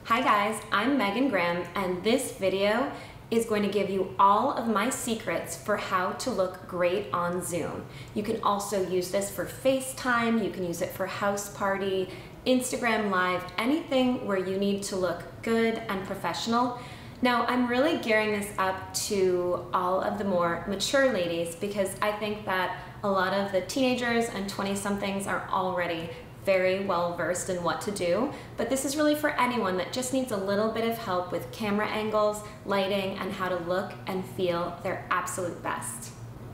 Hi guys, I'm Megan Graham, and this video is going to give you all of my secrets for how to look great on Zoom. You can also use this for FaceTime, you can use it for house party, Instagram Live, anything where you need to look good and professional. Now, I'm really gearing this up to all of the more mature ladies because I think that a lot of the teenagers and 20-somethings are already very well versed in what to do, but this is really for anyone that just needs a little bit of help with camera angles, lighting, and how to look and feel their absolute best.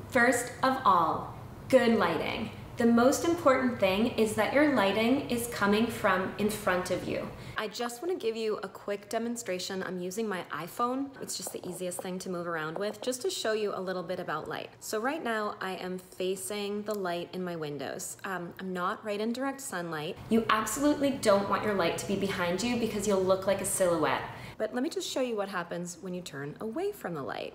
First of all, good lighting. The most important thing is that your lighting is coming from in front of you. I just want to give you a quick demonstration. I'm using my iPhone. It's just the easiest thing to move around with, just to show you a little bit about light. So right now I am facing the light in my windows. I'm not right in direct sunlight. You absolutely don't want your light to be behind you because you'll look like a silhouette. But let me just show you what happens when you turn away from the light.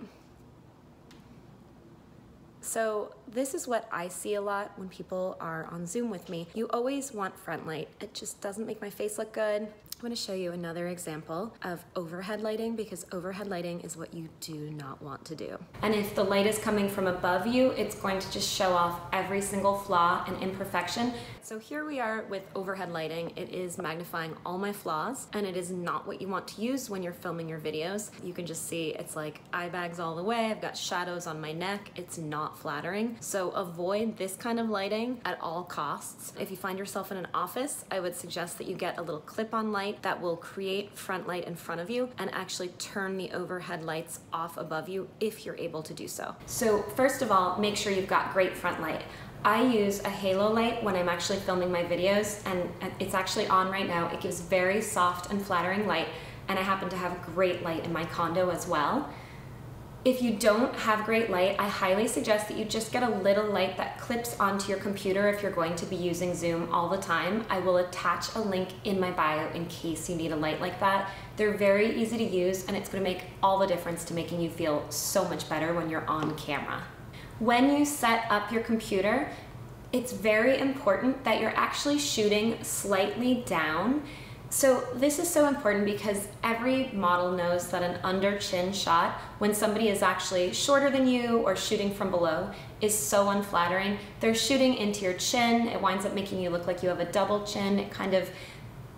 So this is what I see a lot when people are on Zoom with me. You always want front light. It just doesn't make my face look good. I'm going to show you another example of overhead lighting because overhead lighting is what you do not want to do. And if the light is coming from above you, it's going to just show off every single flaw and imperfection. So here we are with overhead lighting. It is magnifying all my flaws, and it is not what you want to use when you're filming your videos. You can just see it's like eye bags all the way. I've got shadows on my neck. It's not flattering. So avoid this kind of lighting at all costs. If you find yourself in an office, I would suggest that you get a little clip-on light that will create front light in front of you and actually turn the overhead lights off above you if you're able to do so. So first of all, make sure you've got great front light. I use a halo light when I'm actually filming my videos, and it's actually on right now. It gives very soft and flattering light, and I happen to have great light in my condo as well. If you don't have great light, I highly suggest that you just get a little light that clips onto your computer if you're going to be using Zoom all the time. I will attach a link in my bio in case you need a light like that. They're very easy to use, and it's going to make all the difference to making you feel so much better when you're on camera. When you set up your computer, it's very important that you're actually shooting slightly down. So this is so important because every model knows that an under chin shot, when somebody is actually shorter than you or shooting from below, is so unflattering. They're shooting into your chin. It winds up making you look like you have a double chin. It kind of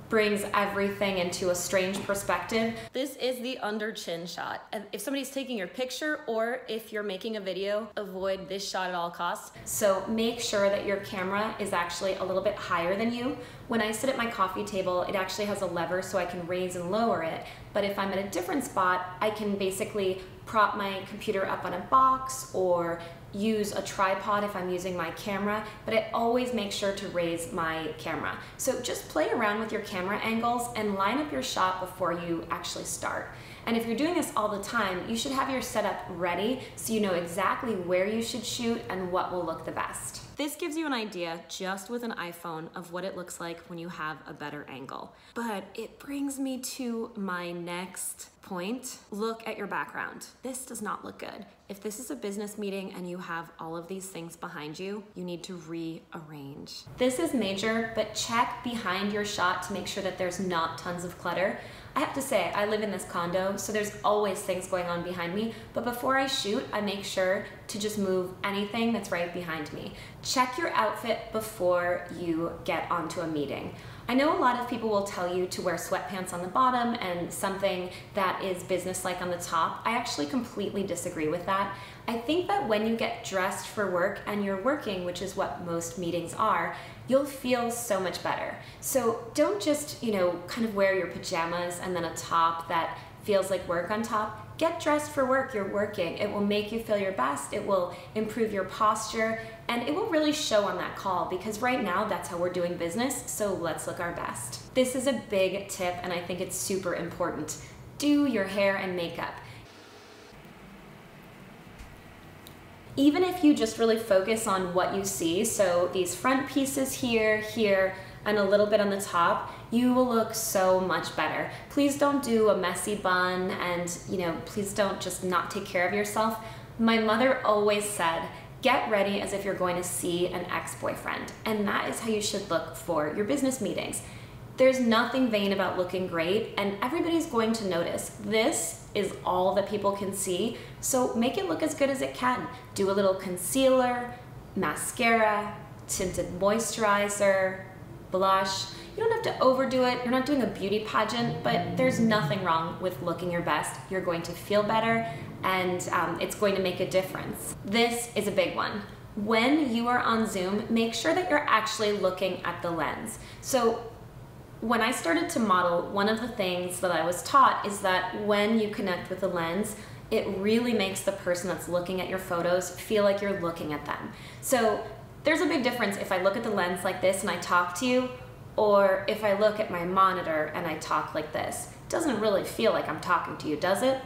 brings everything into a strange perspective. This is the under chin shot. And if somebody's taking your picture or if you're making a video, avoid this shot at all costs. So make sure that your camera is actually a little bit higher than you. When I sit at my coffee table, it actually has a lever so I can raise and lower it. But if I'm at a different spot, I can basically prop my computer up on a box or use a tripod if I'm using my camera, but I always make sure to raise my camera. So just play around with your camera angles and line up your shot before you actually start. And if you're doing this all the time, you should have your setup ready so you know exactly where you should shoot and what will look the best. This gives you an idea just with an iPhone of what it looks like when you have a better angle. But it brings me to my next point. Look at your background. This does not look good. If this is a business meeting and you have all of these things behind you, you need to rearrange. This is major, but check behind your shot to make sure that there's not tons of clutter. I have to say, I live in this condo, so there's always things going on behind me, but before I shoot, I make sure to just move anything that's right behind me. Check your outfit before you get onto a meeting. I know a lot of people will tell you to wear sweatpants on the bottom and something that is business-like on the top. I actually completely disagree with that. I think that when you get dressed for work and you're working, which is what most meetings are, you'll feel so much better. So don't just, kind of wear your pajamas and then a top that feels like work on top. Get dressed for work, you're working. It will make you feel your best, it will improve your posture, and it will really show on that call because right now that's how we're doing business, so let's look our best. This is a big tip and I think it's super important. Do your hair and makeup. Even if you just really focus on what you see, so these front pieces here, and a little bit on the top, you will look so much better. Please don't do a messy bun and, please don't just not take care of yourself. My mother always said, get ready as if you're going to see an ex-boyfriend. And that is how you should look for your business meetings. There's nothing vain about looking great, and everybody's going to notice. This is all that people can see, so make it look as good as it can. Do a little concealer, mascara, tinted moisturizer, blush. You don't have to overdo it. You're not doing a beauty pageant, but there's nothing wrong with looking your best. You're going to feel better, and it's going to make a difference. This is a big one. When you are on Zoom, make sure that you're actually looking at the lens. So when I started to model, one of the things that I was taught is that when you connect with the lens, it really makes the person that's looking at your photos feel like you're looking at them. So there's a big difference if I look at the lens like this and I talk to you, or if I look at my monitor and I talk like this. It doesn't really feel like I'm talking to you, does it?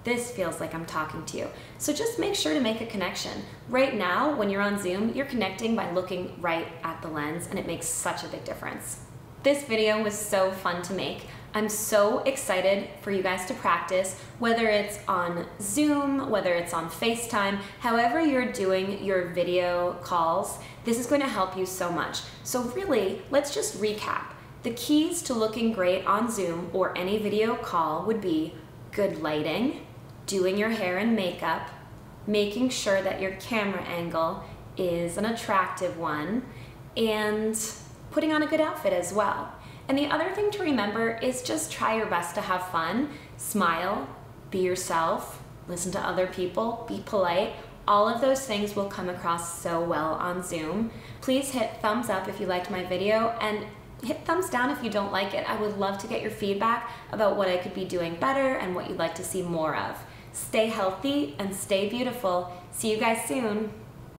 This feels like I'm talking to you. So just make sure to make a connection. Right now, when you're on Zoom, you're connecting by looking right at the lens, and it makes such a big difference. This video was so fun to make. I'm so excited for you guys to practice, whether it's on Zoom, whether it's on Facetime, however you're doing your video calls, this is going to help you so much. So really, let's just recap. The keys to looking great on Zoom or any video call would be good lighting, doing your hair and makeup, making sure that your camera angle is an attractive one, and putting on a good outfit as well. And the other thing to remember is just try your best to have fun, smile, be yourself, listen to other people, be polite. All of those things will come across so well on Zoom. Please hit thumbs up if you liked my video, and hit thumbs down if you don't like it. I would love to get your feedback about what I could be doing better and what you'd like to see more of. Stay healthy and stay beautiful. See you guys soon.